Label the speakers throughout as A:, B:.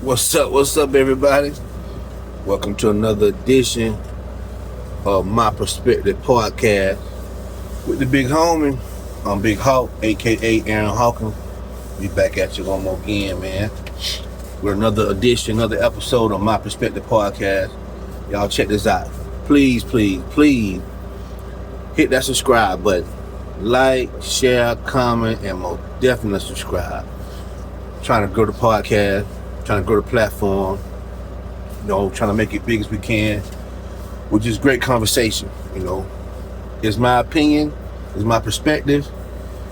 A: What's up, everybody? Welcome to another edition of My Perspective Podcast with the big homie. I'm Big Hawk, aka Aaron Hawkins. We back at you one more again, man. We're another edition, another episode of My Perspective Podcast. Y'all check this out. Please hit that subscribe button. Like, share, comment, and most definitely subscribe. Trying to grow the podcast, trying to grow the platform, trying to make it big as we can, with just great conversation. It's my opinion, it's my perspective,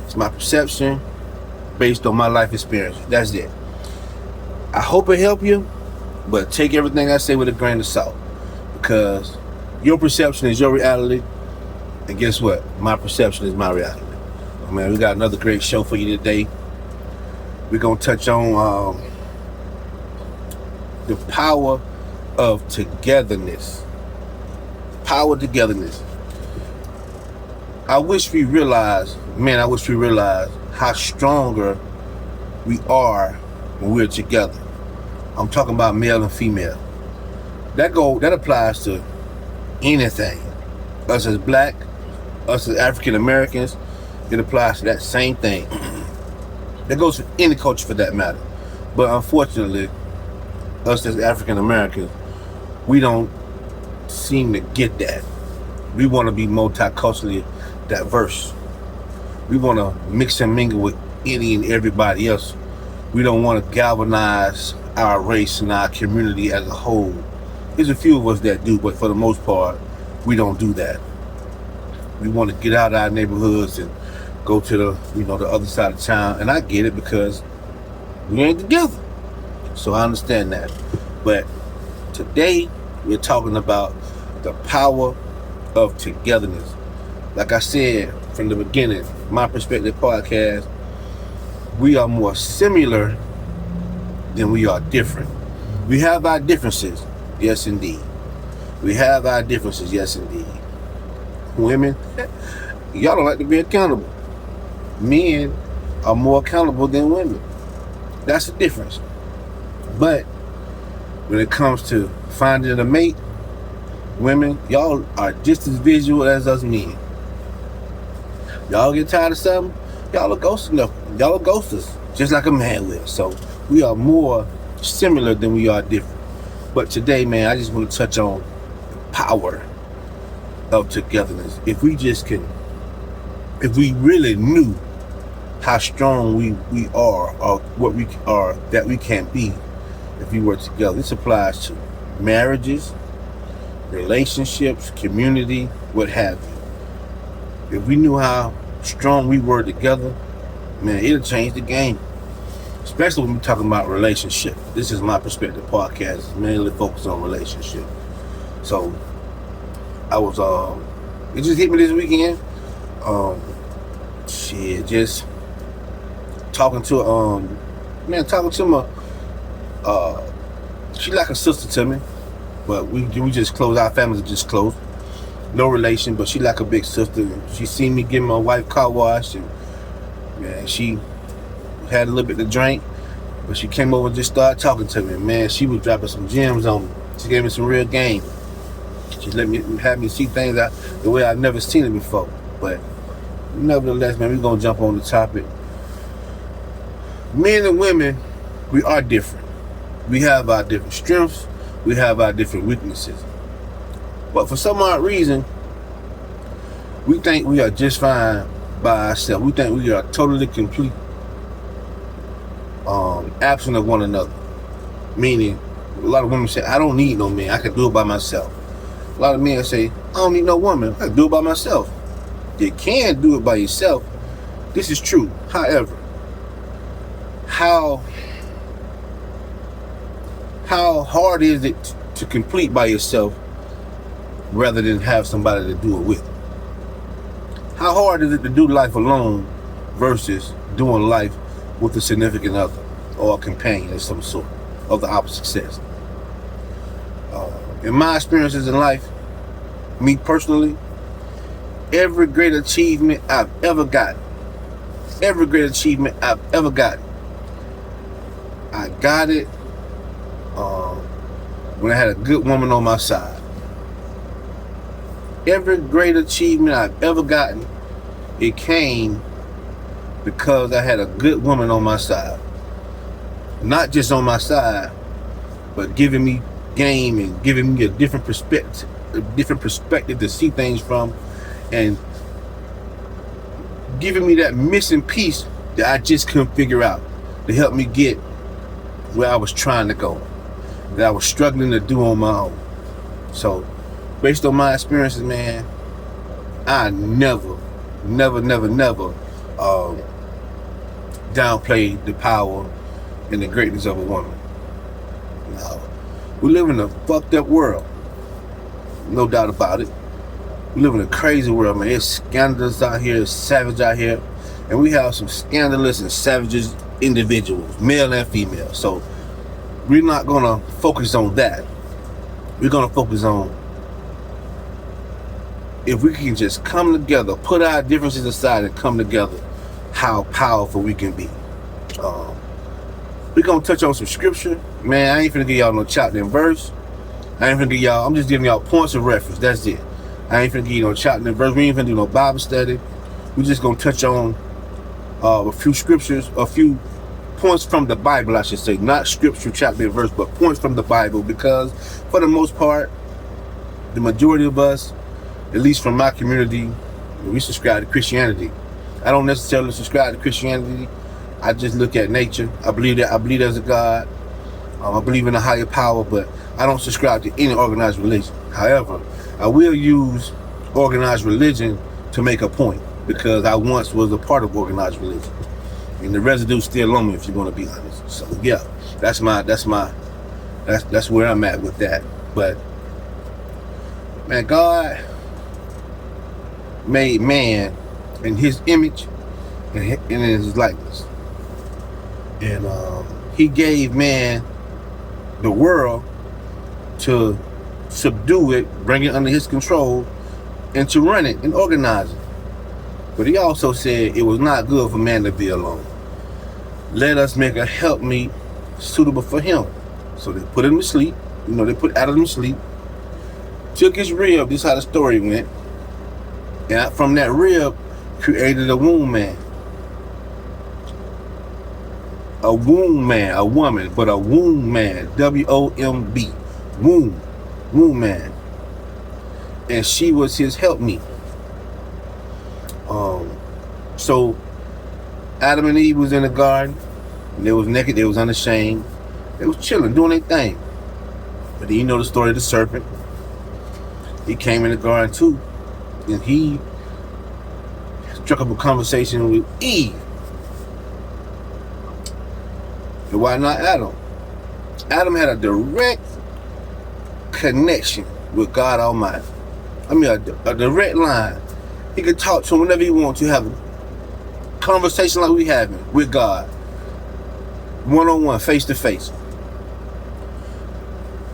A: it's my perception based on my life experience. That's it. I hope it help you, but take everything I say with a grain of salt, because your perception is your reality, and guess what? My perception is my reality. Oh, man, we got another great show for you today. We're gonna touch on the power of togetherness. Power of togetherness. I wish we realized how stronger we are when we're together. I'm talking about male and female. That applies to anything. Us as black, us as African Americans, it applies to that same thing. That goes for any culture for that matter. But unfortunately, us as African Americans, we don't seem to get that. We want to be multiculturally diverse. We want to mix and mingle with any and everybody else. We don't want to galvanize our race and our community as a whole. There's a few of us that do, but for the most part, we don't do that. We want to get out of our neighborhoods and go to the other side of town. And I get it, because we ain't together. So I understand that. But today we're talking about the power of togetherness. Like I said from the beginning, My Perspective Podcast, we are more similar than we are different. We have our differences, yes indeed. We have our differences, yes indeed. Women, y'all don't like to be accountable. Men are more accountable than women. That's the difference. But when it comes to finding a mate, women, y'all are just as visual as us men. Y'all get tired of something, y'all are ghost us, just like a man will. So we are more similar than we are different. But today, man, I just want to touch on the power of togetherness. If we really knew how strong we are, or what we are, that we can be if we were together. This applies to marriages, relationships, community, what have you. If we knew how strong we were together, man, it'll change the game. Especially when we're talking about relationship. This is My Perspective Podcast. It's mainly focused on relationship. So I was it just hit me this weekend. Just talking to my she like a sister to me, but we just close. Our families are just close, no relation, but she like a big sister. She seen me give my wife car wash, and man, she had a little bit to drink, but she came over and just started talking to me. Man, she was dropping some gems on me. She gave me some real game. She had me see things the way I've never seen it before. But nevertheless, man, we're gonna jump on the topic. Men and women, we are different. We have our different strengths. We have our different weaknesses. But for some odd reason, we think we are just fine by ourselves. We think we are totally complete, absent of one another. Meaning, a lot of women say, I don't need no man. I can do it by myself. A lot of men say, I don't need no woman. I can do it by myself. You can do it by yourself. This is true. However, how hard is it to complete by yourself rather than have somebody to do it with? How hard is it to do life alone versus doing life with a significant other or a companion of some sort of the opposite sex? In my experiences in life, me personally, every great achievement I've ever gotten, I got it when I had a good woman on my side. Every great achievement I've ever gotten, it came because I had a good woman on my side. Not just on my side, but giving me game and giving me a different perspective to see things from, and giving me that missing piece that I just couldn't figure out to help me get where I was trying to go, that I was struggling to do on my own. So, based on my experiences, man, I never downplay the power and the greatness of a woman. No. We live in a fucked up world. No doubt about it. We live in a crazy world, man. There's scandalous out here, savage out here. And we have some scandalous and savages individuals, male and female. So we're not gonna focus on that. We're gonna focus on, if we can just come together, put our differences aside and come together, how powerful we can be. We're going to touch on some scripture. Man, I ain't finna give y'all no chapter and verse. I'm just giving y'all points of reference. That's it. I ain't finna give you no chapter and verse. We ain't finna do no Bible study. We're just going to touch on a few scriptures, a few points from the Bible, I should say. Not scripture, chapter and verse, but points from the Bible. Because for the most part, the majority of us, at least from my community, we subscribe to Christianity. I don't necessarily subscribe to Christianity. I just look at nature. I believe there's a God. I believe in a higher power, but I don't subscribe to any organized religion. However, I will use organized religion to make a point, because I once was a part of organized religion, and the residue's still on me, if you're going to be honest. So yeah, that's where I'm at with that. But man, God made man in His image and in His likeness. And He gave man the world to subdue it, bring it under His control, and to run it and organize it. But He also said it was not good for man to be alone. Let us make a helpmeet suitable for him. So they put him to sleep. They put Adam to sleep. Took his rib. This is how the story went. And from that rib, created a womb man. A womb man, a woman, but a womb man, W-O-M-B, womb man. And she was his helpmeet. So Adam and Eve was in the garden. They was naked, they was unashamed. They was chilling, doing their thing. But then you know the story of the serpent. He came in the garden too, and he struck up a conversation with Eve. And why not Adam? Adam had a direct connection with God Almighty. I mean, a direct line. He could talk to him whenever he wanted to, have a conversation like we having with God. One-on-one, face-to-face.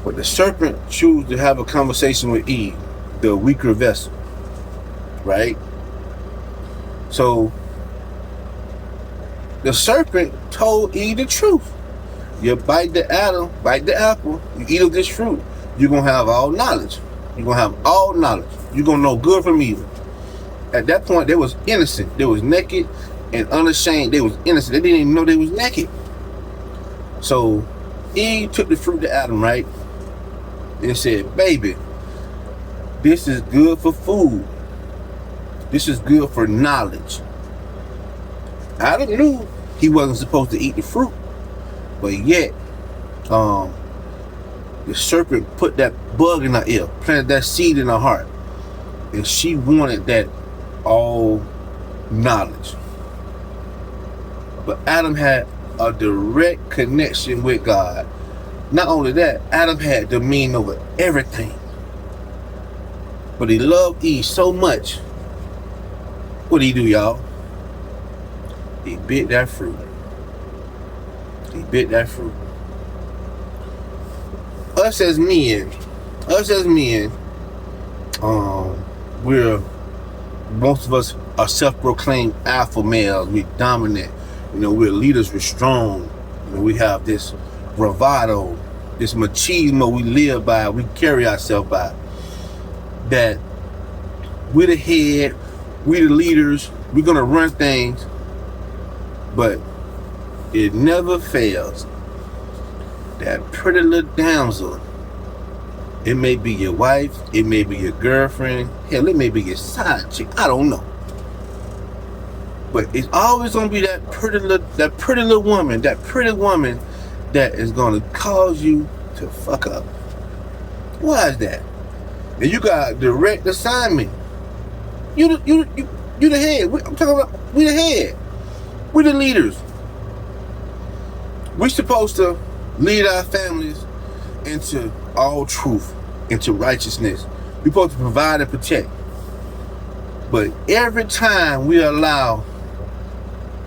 A: But the serpent chose to have a conversation with Eve, the weaker vessel. Right? So, the serpent told Eve the truth. You bite the apple, you eat of this fruit, you're going to have all knowledge. You're going to have all knowledge. You're going to know good from evil. At that point, they was innocent. They was naked and unashamed. They was innocent. They didn't even know they was naked. So, Eve took the fruit to Adam, right? And said, baby, this is good for food. This is good for knowledge. Adam knew he wasn't supposed to eat the fruit, but yet, the serpent put that bug in her ear, planted that seed in her heart, and she wanted that all knowledge. But Adam had a direct connection with God. Not only that, Adam had dominion over everything. But he loved Eve so much. What did he do, y'all? He bit that fruit. He bit that fruit. Us as men, most of us are self-proclaimed alpha males. We're dominant. We're leaders. We're strong. We have this bravado, this machismo we live by, we carry ourselves by. That we're the head, we're the leaders, we're gonna run things, but it never fails. That pretty little damsel, it may be your wife, it may be your girlfriend, hell, it may be your side chick, I don't know. But it's always gonna be that pretty little woman, that is gonna cause you to fuck up. Why is that? And you got direct assignment. You the head. I'm talking about we the head. We the leaders. We're supposed to lead our families into all truth, into righteousness. We're supposed to provide and protect. But every time we allow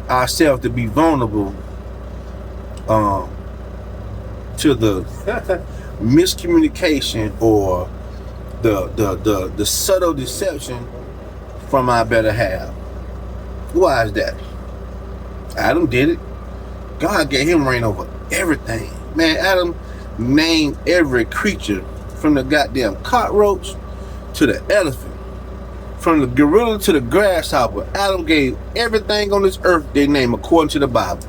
A: ourselves to be vulnerable to the miscommunication or the subtle deception from our better half. Why is that? Adam did it. God gave him reign over everything. Man, Adam named every creature from the goddamn cockroach to the elephant. From the gorilla to the grasshopper. Adam gave everything on this earth their name according to the Bible.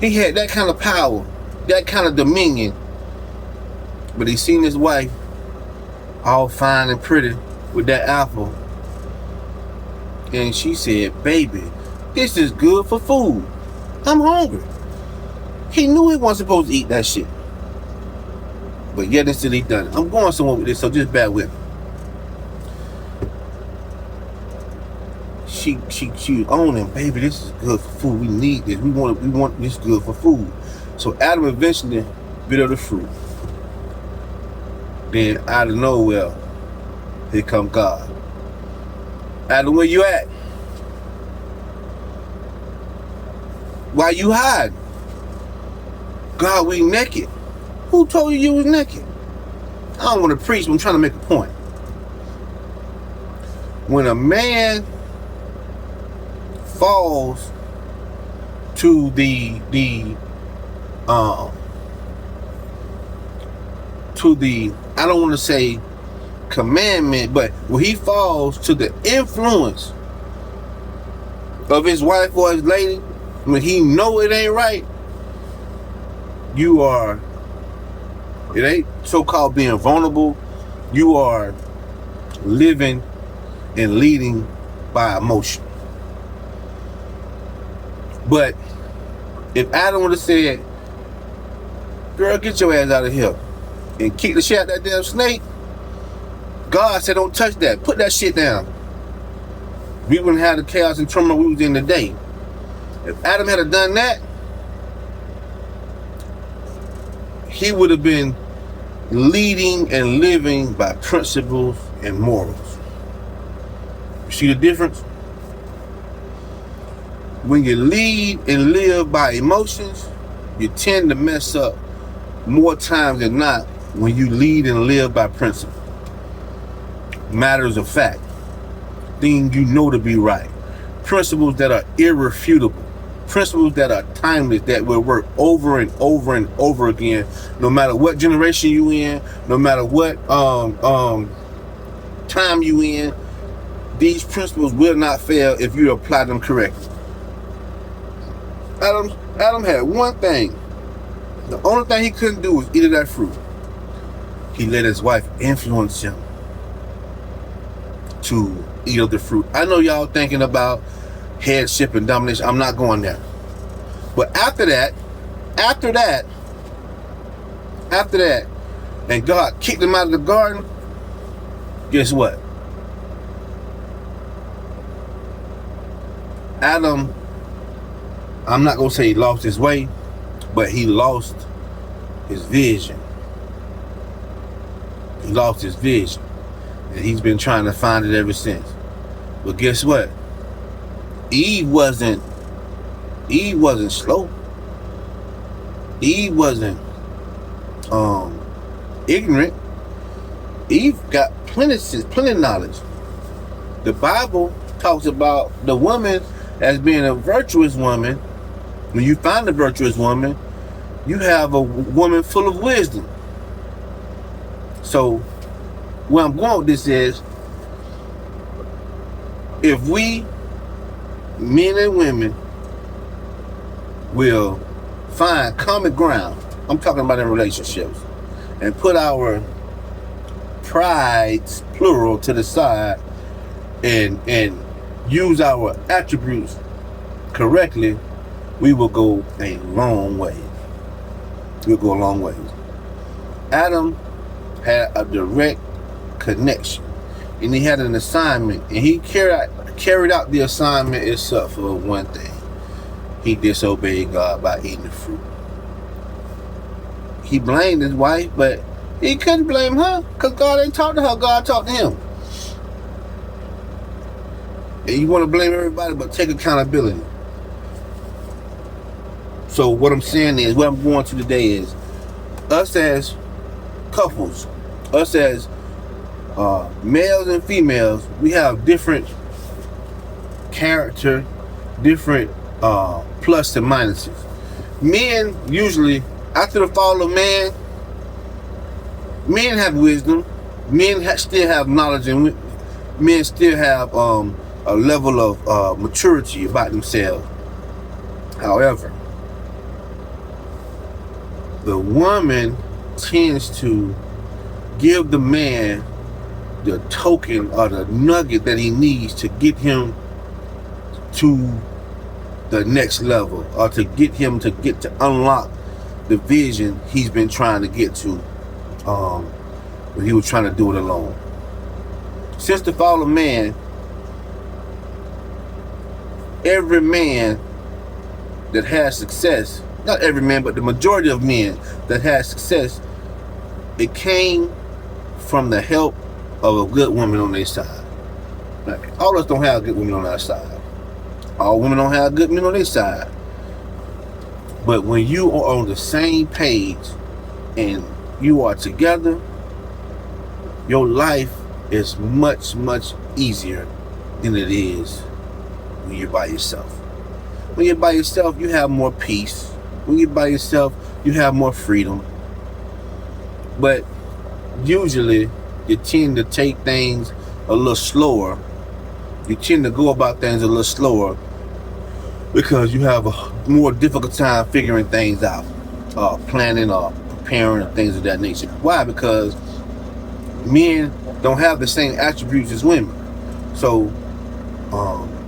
A: He had that kind of power, that kind of dominion. But he seen his wife all fine and pretty with that apple. And she said, baby, this is good for food. I'm hungry. He knew he wasn't supposed to eat that shit. But yet and still he done it. I'm going somewhere with this, so just bear with me. She owned him, baby, this is good for food. We need this. We want this good for food. So Adam eventually bit of the fruit. Then out of nowhere, here come God. Adam, where you at? Why you hiding? God, we naked. Who told you was naked? I don't want to preach, but I'm trying to make a point. When a man falls to the I don't want to say commandment, but when he falls to the influence of his wife or his lady, when he know it ain't right, it ain't so-called being vulnerable, you are living and leading by emotion. But if Adam would have said, girl, get your ass out of here, and kick the shit out of that damn snake, God said, don't touch that. Put that shit down. We wouldn't have the chaos and turmoil we was in today. If Adam had done that, he would have been leading and living by principles and morals. You see the difference? When you lead and live by emotions, you tend to mess up more times than not when you lead and live by principle. Matters of fact. Things you know to be right. Principles that are irrefutable. Principles that are timeless, that will work over and over and over again, no matter what generation you in, no matter what time you in. These principles will not fail if you apply them correctly. Adam had one thing. The only thing he couldn't do was eat of that fruit. He let his wife influence him to eat of the fruit. I know y'all thinking about headship and domination. I'm not going there. But after that, and God kicked him out of the garden, guess what? Adam, I'm not going to say he lost his way, but he lost his vision. He lost his vision. And he's been trying to find it ever since. But guess what? Eve wasn't slow. Eve wasn't ignorant. Eve got plenty knowledge. The Bible talks about the woman as being a virtuous woman. When you find a virtuous woman, you have a woman full of wisdom. So where I'm going with this is, if we, men and women, will find common ground, I'm talking about in relationships, and put our prides, plural, to the side, and use our attributes correctly, we will go a long way. We'll go a long way. Adam had a direct connection, and he had an assignment, and he carried out the assignment except for one thing. He disobeyed God by eating the fruit. He blamed his wife, but he couldn't blame her because God ain't talked to her. God talked to him. And you want to blame everybody, but take accountability. So what I'm saying is, what I'm going to today is, us as couples, us as males and females, we have different character, different plus and minuses. Men usually, after the fall of man, men have wisdom, men still have knowledge, and men still have a level of maturity about themselves. However, the woman tends to give the man the token or the nugget that he needs to get him to the next level, or to get him to unlock the vision he's been trying to get to when he was trying to do it alone. Since the fall of man, every man that has success, not every man, but the majority of men that had success, it came from the help of a good woman on their side. Like, all of us don't have good women on our side. All women don't have good men on their side. But when you are on the same page and you are together, your life is much, much easier than it is when you're by yourself. When you're by yourself, you have more peace. When you're by yourself, you have more freedom. But usually, you tend to take things a little slower. You tend to go about things a little slower because you have a more difficult time figuring things out, planning or preparing and things of that nature. Why? Because men don't have the same attributes as women. So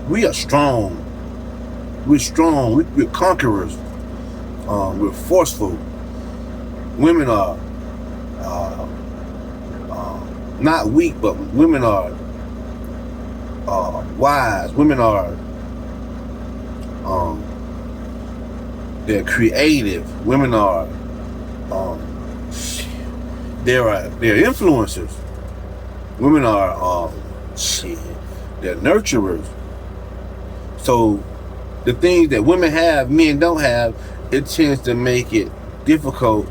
A: we are strong. We're strong. We're conquerors. We're forceful. Women are not weak, but women are wise. Women are they're creative. Women are they're influencers. Women are they're nurturers. So the things that women have, men don't have, it tends to make it difficult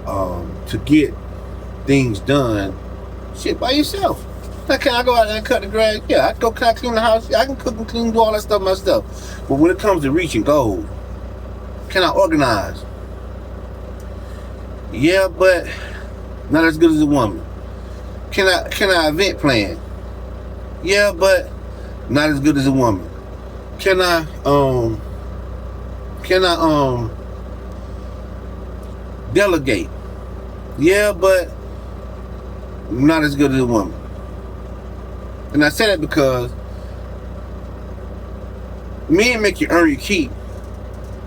A: to get things done by yourself. Now, can I go out there and cut the grass? Yeah, can I clean the house? I can cook and clean, do all that stuff myself. But when it comes to reaching goals, can I organize? Yeah, but not as good as a woman. Can I event plan? Yeah, but not as good as a woman. Can I delegate? Yeah, but not as good as a woman. And I say that because men make you earn your keep,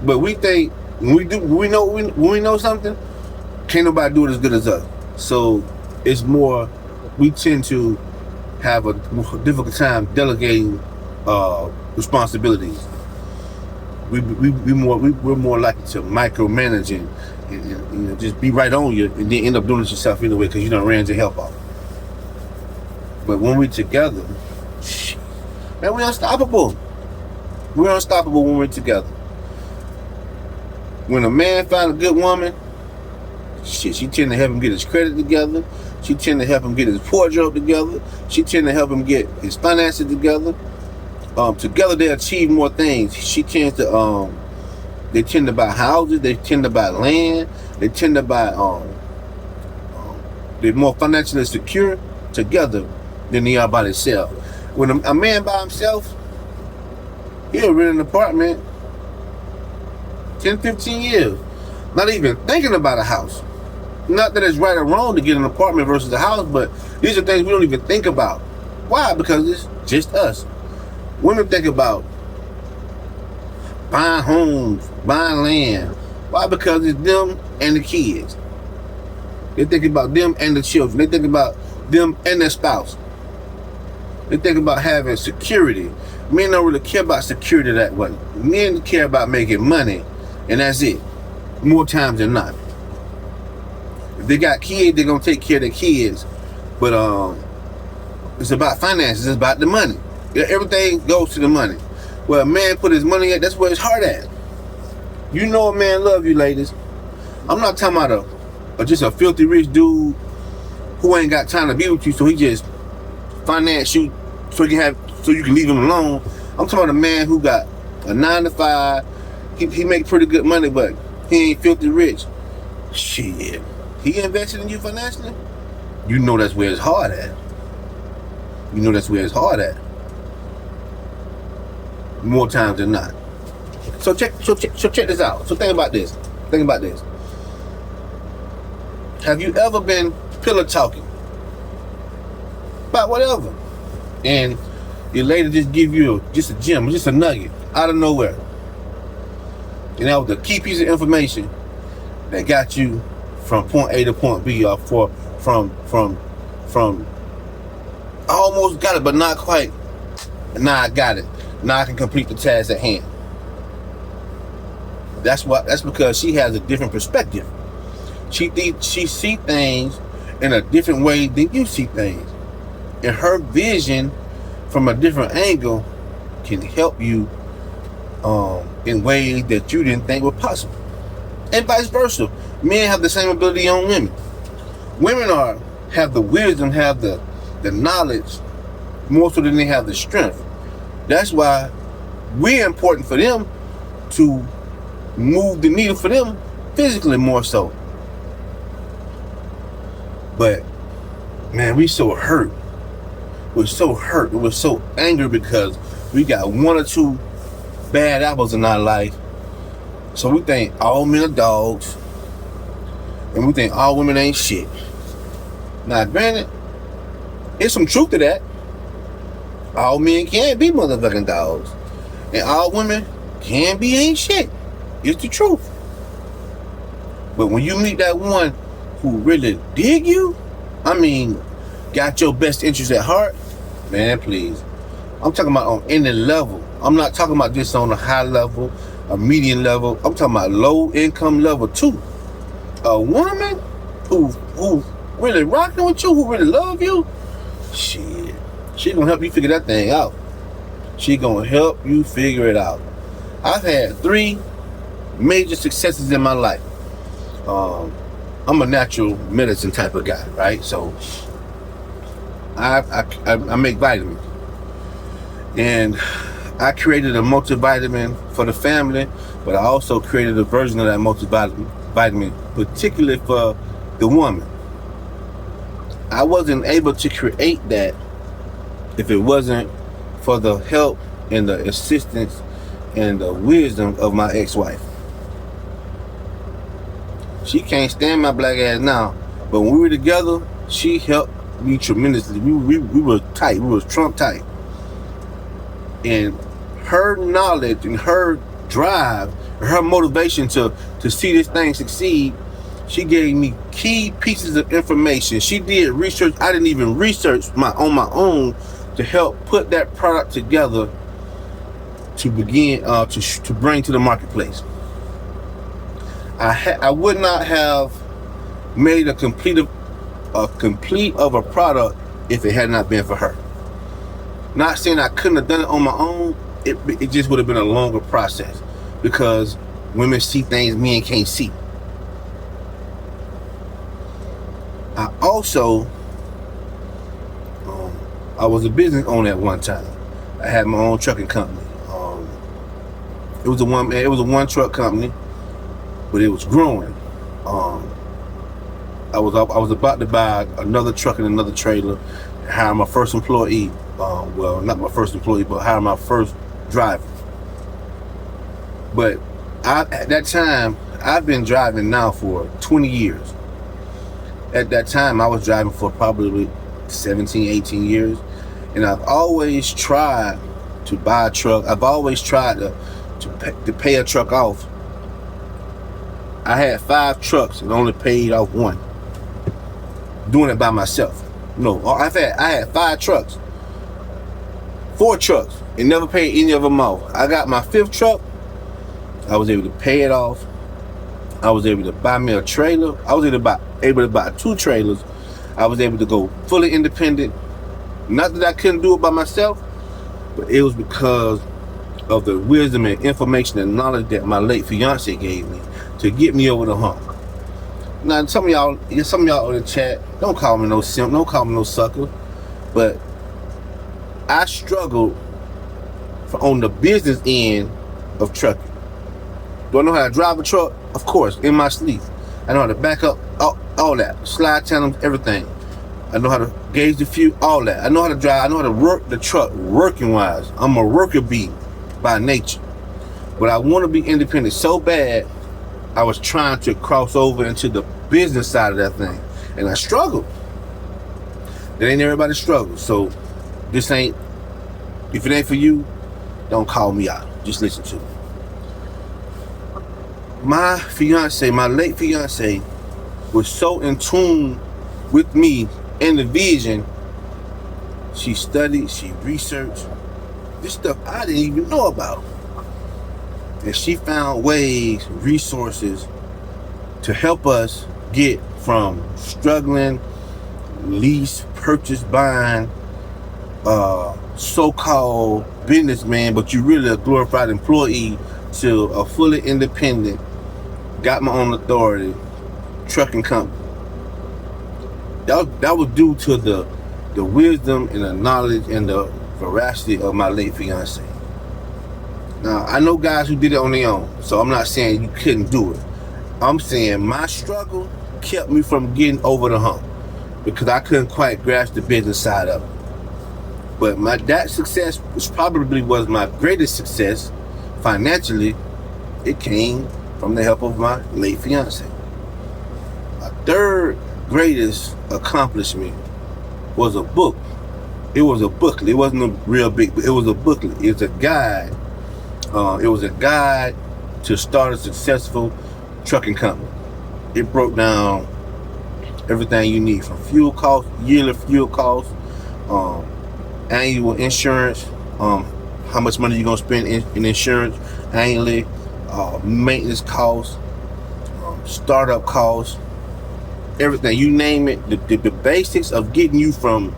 A: but we think when we know something, can't nobody do it as good as us. So it's more, we tend to have a difficult time delegating responsibilities. We're more likely to micromanage and just be right on you, and then end up doing it yourself anyway because you done ran your help off. But when we're together, man, we're unstoppable. We're unstoppable when we're together. When a man finds a good woman, she tend to help him get his credit together. She tend to help him get his wardrobe together. She tend to help him get his finances together. Together they achieve more things. She tends to They tend to buy houses. They tend to buy land. They tend to buy they're more financially secure together than they are by themselves. When a man by himself, he'll rent an apartment 10, 15 years, not even thinking about a house. Not that it's right or wrong to get an apartment versus a house, but these are things we don't even think about. Why? Because it's just us. Women think about buying homes, buying land. Why? Because it's them and the kids. They think about them and the children. They think about them and their spouse. They think about having security. Men don't really care about security that way. Men care about making money, and that's it. More times than not. If they got kids, they're gonna take care of their kids. But it's about finances. It's about the money. Everything goes to the money. Where a man put his money at, that's where his heart at. You know a man love you, ladies. I'm not talking about just a filthy rich dude who ain't got time to be with you, so he just finance you so you can leave him alone. I'm talking about a man who got a 9 to 5. He make pretty good money, but he ain't filthy rich. Shit, he invested in you financially. You know that's where his heart at. You know that's where his heart at. More times than not. So check this out. So think about this. Think about this. Have you ever been pillow talking about whatever, and your lady just give you just a gem, just a nugget out of nowhere, and that was the key piece of information that got you from point A to point B, or from I almost got it, but not quite. Now I got it. Now I can complete the task at hand. That's because she has a different perspective. She see things in a different way than you see things. And her vision from a different angle can help you in ways that you didn't think were possible. And vice versa. Men have the same ability on women. Women have the wisdom, have the knowledge, more so than they have the strength. That's why we're important for them to move the needle for them physically more so. But man, we so hurt. We're so hurt. We're so angry because we got one or two bad apples in our life. So we think all men are dogs, and we think all women ain't shit. Now, granted, there's some truth to that. All men can't be motherfucking dogs, and all women can be ain't shit. It's the truth. But when you meet that one who really dig you, I mean, got your best interest at heart, man, please. I'm talking about on any level. I'm not talking about just on a high level, a medium level. I'm talking about low income level too. A woman who really rocking with you, who really love you, shit, she gonna help you figure that thing out. She gonna help you figure it out. I've had 3 major successes in my life. I'm a natural medicine type of guy, right? So I make vitamins, and I created a multivitamin for the family, but I also created a version of that multivitamin particularly for the woman. I wasn't able to create that if it wasn't for the help and the assistance and the wisdom of my ex-wife. She can't stand my black ass now, but when we were together, she helped me tremendously. We were tight. We was Trump tight. And her knowledge and her drive, her motivation to see this thing succeed, she gave me key pieces of information. She did research I didn't even research on my own to help put that product together to begin to bring to the marketplace. I would not have made a complete of a product if it had not been for her. Not saying I couldn't have done it on my own. It just would have been a longer process because women see things men can't see. I also I was a business owner at one time. I had my own trucking company. It was a one truck company, but it was growing. Um, I was about to buy another truck and another trailer, and hire my first employee. Well, not my first employee, but hire my first driver. But at that time, I've been driving now for 20 years. At that time, I was driving for probably 17, 18 years. And I've always tried to buy a truck. I've always tried to pay a truck off. I had 5 trucks and only paid off 1. Doing it by myself. No, I had 5 trucks. 4 trucks and never paid any of them off. I got my 5th truck. I was able to pay it off. I was able to buy me a trailer. I was able to buy 2 trailers. I was able to go fully independent. Not that I couldn't do it by myself, but it was because of the wisdom and information and knowledge that my late fiance gave me to get me over the hump. Now, some of y'all in the chat, don't call me no simp, don't call me no sucker, but I struggled on the business end of trucking. Do I know how to drive a truck? Of course, in my sleep. I know how to back up, all that. Slide channels, everything. I know how to gauge the fuel, all that. I know how to drive. I know how to work the truck working wise. I'm a worker bee by nature. But I want to be independent so bad, I was trying to cross over into the business side of that thing. And I struggled. That ain't everybody struggles. So if it ain't for you, don't call me out. Just listen to me. My late fiance, was so in tune with me and the vision. She studied, she researched this stuff I didn't even know about. And she found ways, resources to help us get from struggling, lease, purchase, buying, so-called businessman, but you really a glorified employee, to a fully independent, got my own authority, trucking company. That was due to the wisdom and the knowledge and the veracity of my late fiance. Now, I know guys who did it on their own, so I'm not saying you couldn't do it. I'm saying my struggle kept me from getting over the hump because I couldn't quite grasp the business side of it. But that success, which probably was my greatest success financially, it came from the help of my late fiance. My 3rd greatest accomplishment was a book. It was a booklet. It wasn't a real big, but it was a booklet. It's a guide. It was a guide to start a successful trucking company. It broke down everything you need from fuel costs, yearly fuel costs, annual insurance, how much money you're gonna spend in insurance annually, maintenance costs, startup costs, everything, you name it, the basics of getting you from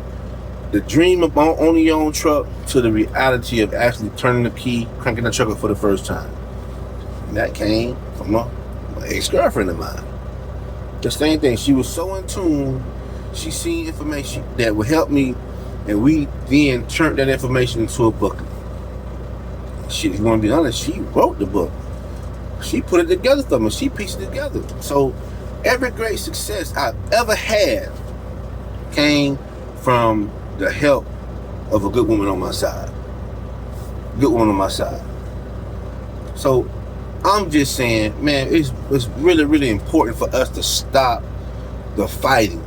A: the dream of owning your own truck to the reality of actually turning the key, cranking the truck up for the first time. And that came from my ex-girlfriend of mine. The same thing. She was so in tune. She seen information that would help me, and we then turned that information into a booklet. She, if you want to be honest, she wrote the book. She put it together for me. She pieced it together. So every great success I've ever had came from the help of a good woman on my side. Good woman on my side. So I'm just saying, man, it's really, really important for us to stop the fighting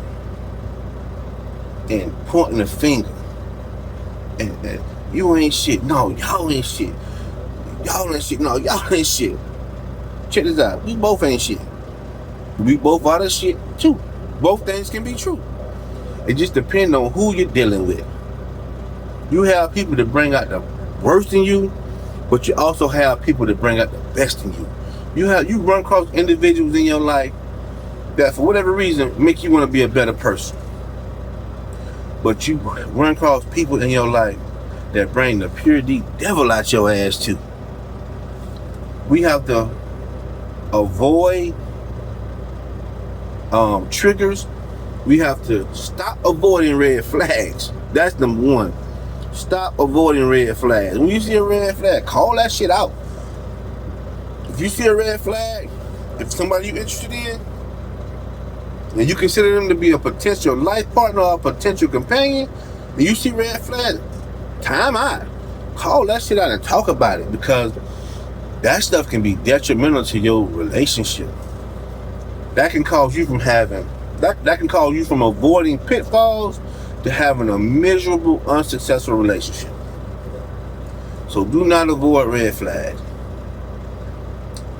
A: and pointing the finger. And you ain't shit. No, y'all ain't shit. Y'all ain't shit. No, y'all ain't shit. Check this out. We both ain't shit. We both are the shit too. Both things can be true. It just depends on who you're dealing with. You have people that bring out the worst in you, but you also have people that bring out the best in you. You run across individuals in your life that for whatever reason make you want to be a better person. But you run across people in your life that bring the pure deep devil out your ass too. We have to avoid triggers. We have to stop avoiding red flags. That's number 1. Stop avoiding red flags. When you see a red flag, call that shit out. If you see a red flag, if somebody you're interested in, and you consider them to be a potential life partner or a potential companion, and you see red flag, time out. Call that shit out and talk about it, because that stuff can be detrimental to your relationship. That can cause you from avoiding pitfalls to having a miserable, unsuccessful relationship. So do not avoid red flags.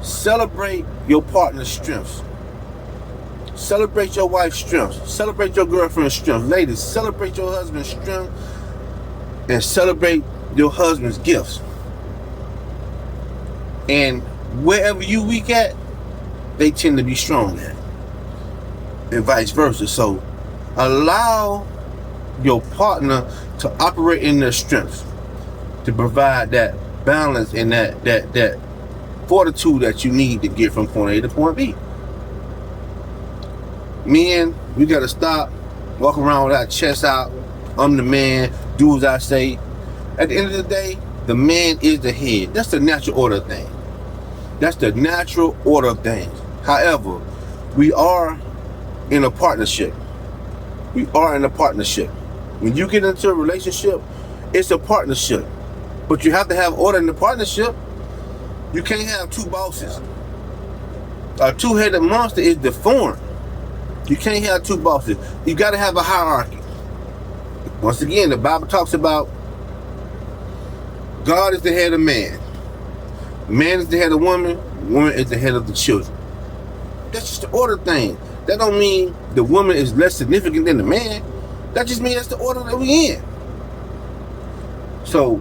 A: Celebrate your partner's strengths. Celebrate your wife's strengths. Celebrate your girlfriend's strengths. Ladies, celebrate your husband's strength and celebrate your husband's gifts. And wherever you weak at, they tend to be strong at. And vice versa. So allow your partner to operate in their strengths, to provide that balance and that fortitude that you need to get from point A to point B. Men, we gotta stop walking around with our chest out. I'm the man, do as I say. At the end of the day, the man is the head. That's the natural order of things. That's the natural order of things. However, we are in a partnership. We are in a partnership. When you get into a relationship, it's a partnership. But you have to have order in the partnership. You can't have two bosses. A two-headed monster is deformed. You can't have two bosses. You got to have a hierarchy. Once again, the Bible talks about God is the head of man. Man is the head of woman. Woman is the head of the children. That's just the order thing. That don't mean the woman is less significant than the man. That just means that's the order that we in. So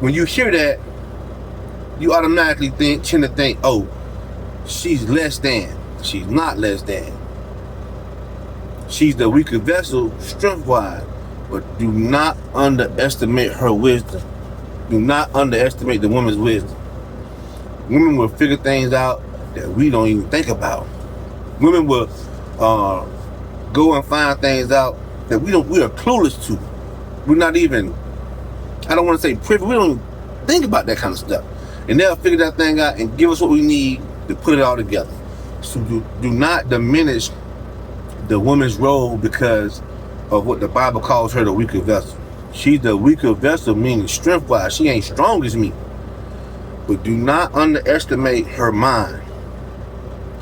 A: when you hear that, you automatically tend to think, oh, she's less than. She's not less than. She's the weaker vessel, strength-wise. But do not underestimate her wisdom. Do not underestimate the woman's wisdom. Women will figure things out that we don't even think about. Women will go and find things out that we are clueless to. We're not even, I don't want to say privy, we don't even think about that kind of stuff. And they'll figure that thing out and give us what we need to put it all together. So do not diminish the woman's role because of what the Bible calls her, the weaker vessel. She's the weaker vessel, meaning strength-wise. She ain't strong as me. But do not underestimate her mind.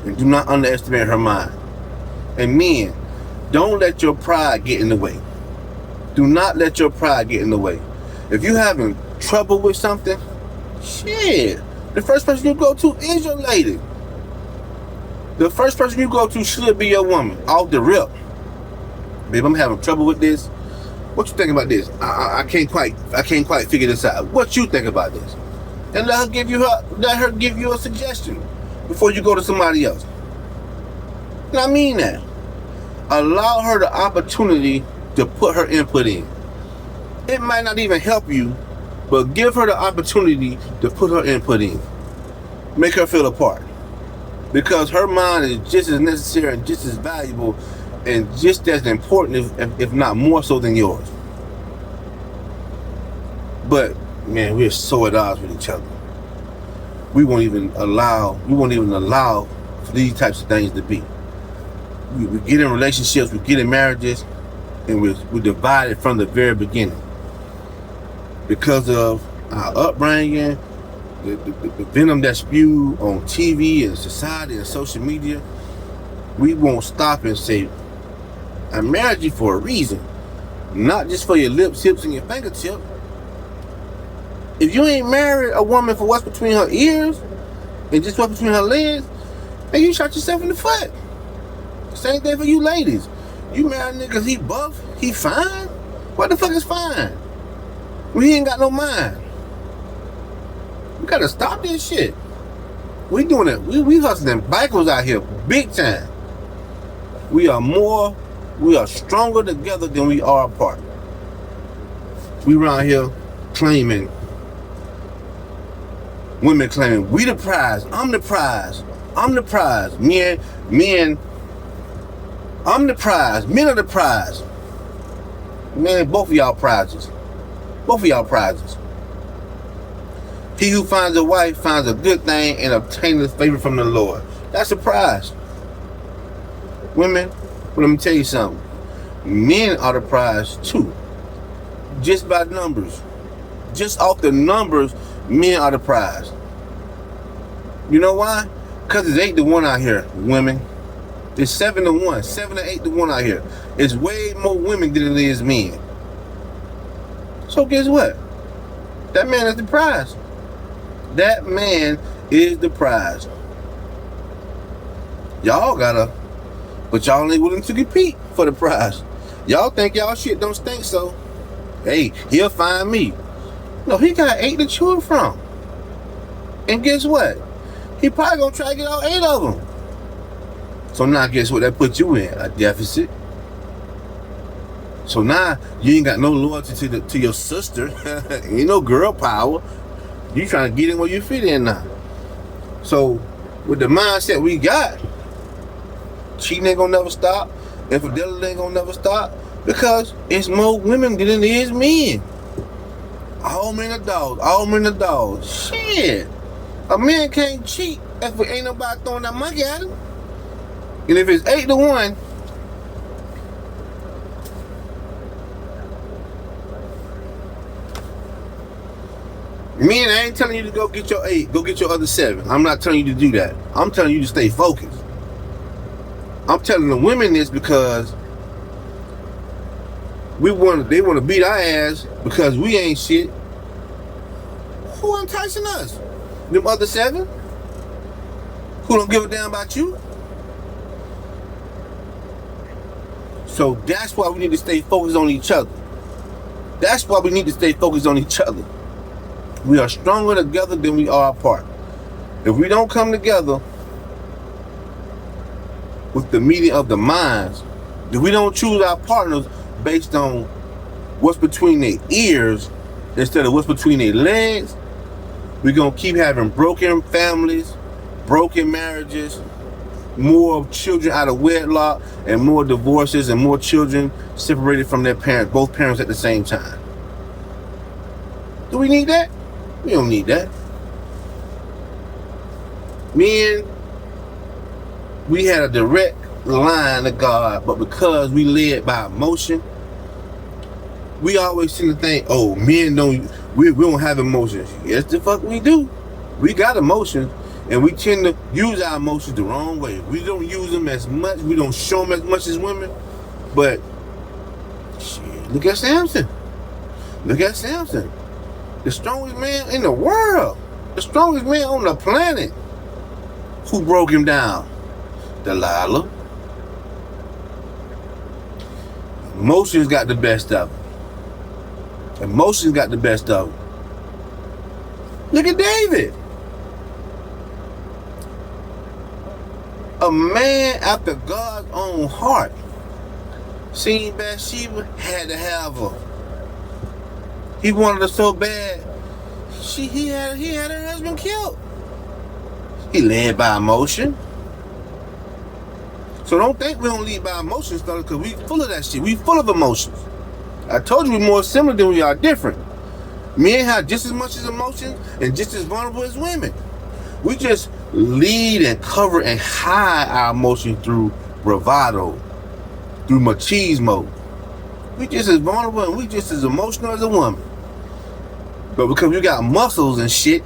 A: And do not underestimate her mind. And men, don't let your pride get in the way. Do not let your pride get in the way. If you're having trouble with something, shit, the first person you go to is your lady. The first person you go to should be your woman, off the rip. Babe, I'm having trouble with this. What you think about this? I can't quite figure this out. What you think about this? And let her give you a suggestion before you go to somebody else. And I mean that. Allow her the opportunity to put her input in. It might not even help you, but give her the opportunity to put her input in. Make her feel a part. Because her mind is just as necessary and just as valuable and just as important, if not more so than yours. But man, we're so at odds with each other. We won't even allow for these types of things to be. We get in relationships, we get in marriages, and we're divided from the very beginning. Because of our upbringing, the venom that's spewed on TV and society and social media, we won't stop and say, I married you for a reason. Not just for your lips, hips, and your fingertips. If you ain't married a woman for what's between her ears and just what's between her legs, then you shot yourself in the foot. Same thing for you ladies. You married a nigga because he buff, he fine? What the fuck is fine? Well, he ain't got no mind. We gotta stop this shit. We doing it. We hustling backwards out here, big time. We are stronger together than we are apart. We around here claiming, women claiming, we the prize, I'm the prize, I'm the prize. Men, I'm the prize, men are the prize. Man, both of y'all prizes. Both of y'all prizes. He who finds a wife finds a good thing and obtains favor from the Lord. That's a prize. Women, well, let me tell you something. Men are the prize too. Just by numbers. Just off the numbers, men are the prize. You know why? Because it's 8-1 out here, women. It's 7-1, 7 or 8-1 out here. It's way more women than it is men. So guess what? That man is the prize. That man is the prize. Y'all gotta, but y'all ain't willing to compete for the prize. Y'all think y'all shit don't stink, so hey, he'll find me. No, he got 8 to choose from. And guess what? He probably gonna try to get all 8 of them. So now guess what? That puts you in a deficit. So now you ain't got no loyalty to your sister. Ain't no girl power. You trying to get in where you fit in now. So with the mindset we got, cheating ain't gonna never stop. Infidelity ain't gonna never stop. Because it's more women than it is men. All men are dogs. All men are dogs. Shit. A man can't cheat if it ain't nobody throwing that monkey at him. And if it's 8-1, men, I ain't telling you to go get your 8, go get your other 7. I'm not telling you to do that. I'm telling you to stay focused. I'm telling the women this because they want to beat our ass because we ain't shit. Who enticing us? Them other 7? Who don't give a damn about you? So that's why we need to stay focused on each other. That's why we need to stay focused on each other. We are stronger together than we are apart. If we don't come together with the meeting of the minds, if we don't choose our partners based on what's between their ears instead of what's between their legs, we're going to keep having broken families, broken marriages, more children out of wedlock, and more divorces and more children separated from their parents, both parents at the same time. Do we need that? We don't need that. Men, we had a direct line to God, but because we led by emotion, we always tend to think, oh, men we don't have emotions. Yes, the fuck we do. We got emotions, and we tend to use our emotions the wrong way. We don't use them as much. We don't show them as much as women. But shit, look at Samson. Look at Samson. The strongest man in the world. The strongest man on the planet. Who broke him down? Delilah. Emotions got the best of him. Emotions got the best of him. Look at David. A man after God's own heart. Seen Bathsheba, had to have her. He wanted her so bad, he had her husband killed. He led by emotion. So don't think we don't lead by emotions, though, because we full of that shit. We full of emotions. I told you we're more similar than we are different. Men have just as much as emotions and just as vulnerable as women. We just lead and cover and hide our emotions through bravado, through machismo. We just as vulnerable and we just as emotional as a woman. But because we got muscles and shit,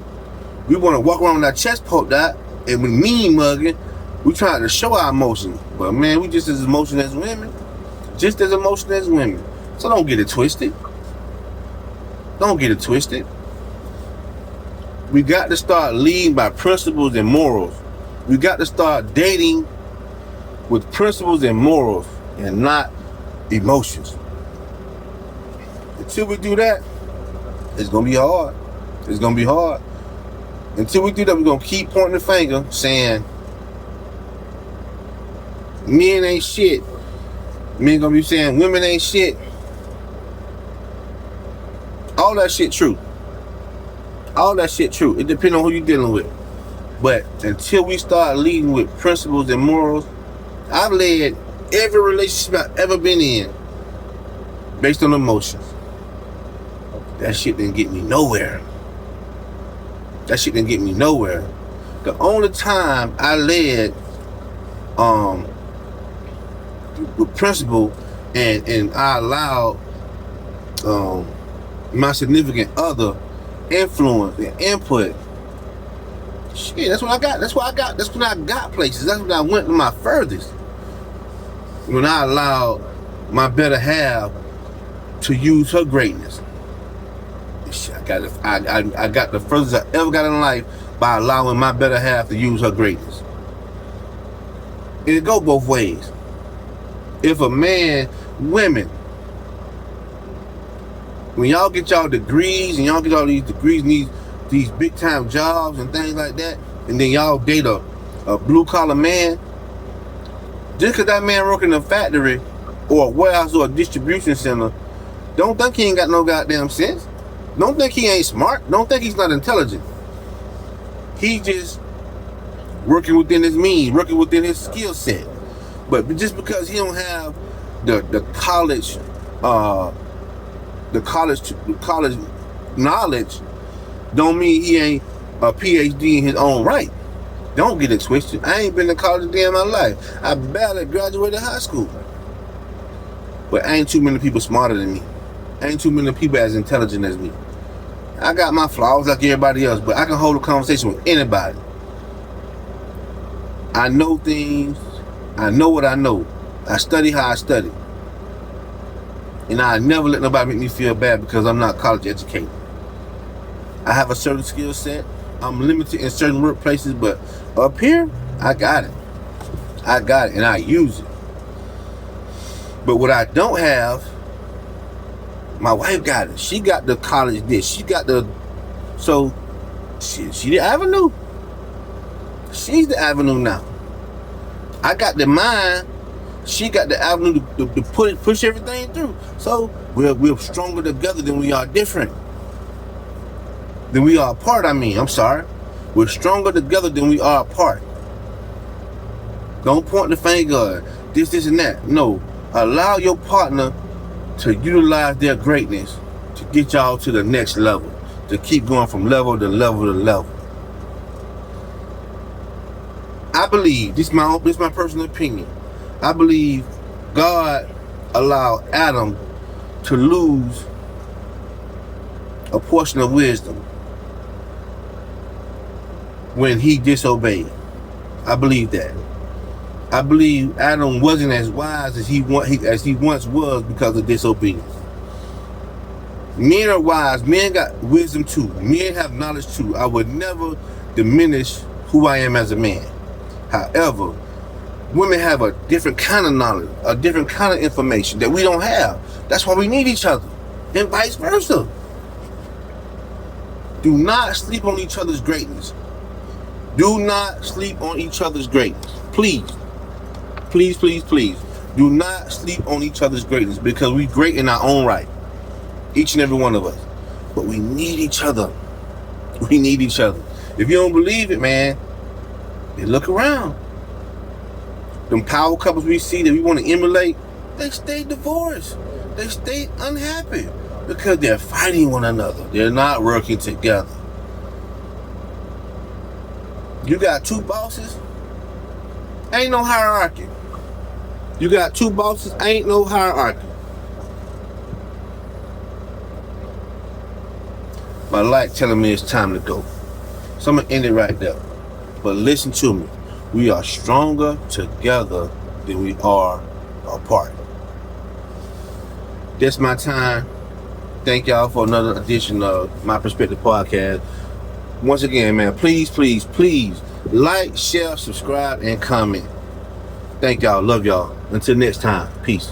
A: we want to walk around with our chest poked out and we mean mugging. We trying to show our emotions. But man, we just as emotional as women. Just as emotional as women. So don't get it twisted. Don't get it twisted. We got to start leading by principles and morals. We got to start dating with principles and morals and not emotions. Until we do that, it's going to be hard. It's going to be hard. Until we do that, we're going to keep pointing the finger saying, men ain't shit. Men going to be saying women ain't shit. All that shit true. All that shit true. It depends on who you're dealing with. But until we start leading with principles and morals, I've led every relationship I've ever been in based on emotions. That shit didn't get me nowhere. That shit didn't get me nowhere. The only time I led with principle and I allowed my significant other influence and input, shit, that's what I got. That's when I got places. That's when I went to my furthest. When I allowed my better half to use her greatness. I got the furthest I ever got in life by allowing my better half to use her greatness. And it go both ways. If a man, women, when y'all get y'all degrees and y'all get all these degrees and these big time jobs and things like that, and then y'all date a blue collar man, just because that man work in a factory or a warehouse or a distribution center, don't think he ain't got no goddamn sense. Don't think he ain't smart. Don't think he's not intelligent. He just working within his means, working within his skill set. But just because he don't have the college knowledge, don't mean he ain't a PhD in his own right. Don't get it twisted. I ain't been to college a day in my life. I barely graduated high school. But ain't too many people smarter than me. Ain't too many people as intelligent as me. I got my flaws like everybody else, but I can hold a conversation with anybody. I know things. I know what I know. I study how I study. And I never let nobody make me feel bad because I'm not college educated. I have a certain skill set. I'm limited in certain workplaces, but up here, I got it. I got it, and I use it. But what I don't have, my wife got it. She got the college this. She got the... So, she the avenue. She's the avenue now. I got the mind. She got the avenue to push everything through. So, we're stronger together than we are different. Than we are apart, I'm sorry. We're stronger together than we are apart. Don't point the finger, this and that. No. Allow your partner to utilize their greatness to get y'all to the next level. To keep going from level to level to level. I believe, this is my personal opinion. I believe God allowed Adam to lose a portion of wisdom when he disobeyed. I believe that. I believe Adam wasn't as wise as he once was because of disobedience. Men are wise. Men got wisdom too. Men have knowledge too. I would never diminish who I am as a man. However, women have a different kind of knowledge, a different kind of information that we don't have. That's why we need each other, and vice versa. Do not sleep on each other's greatness. Do not sleep on each other's greatness. Please. Please, please, please. Do not sleep on each other's greatness because we're great in our own right. Each and every one of us. But we need each other. We need each other. If you don't believe it, man, then look around. Them power couples we see that we want to emulate, they stay divorced. They stay unhappy because they're fighting one another. They're not working together. You got two bosses, ain't no hierarchy. You got two bosses, ain't no hierarchy. My light telling me it's time to go. So I'm going to end it right there. But listen to me. We are stronger together than we are apart. That's my time. Thank y'all for another edition of My Perspective Podcast. Once again, man, please, please, please like, share, subscribe, and comment. Thank y'all. Love y'all. Until next time. Peace.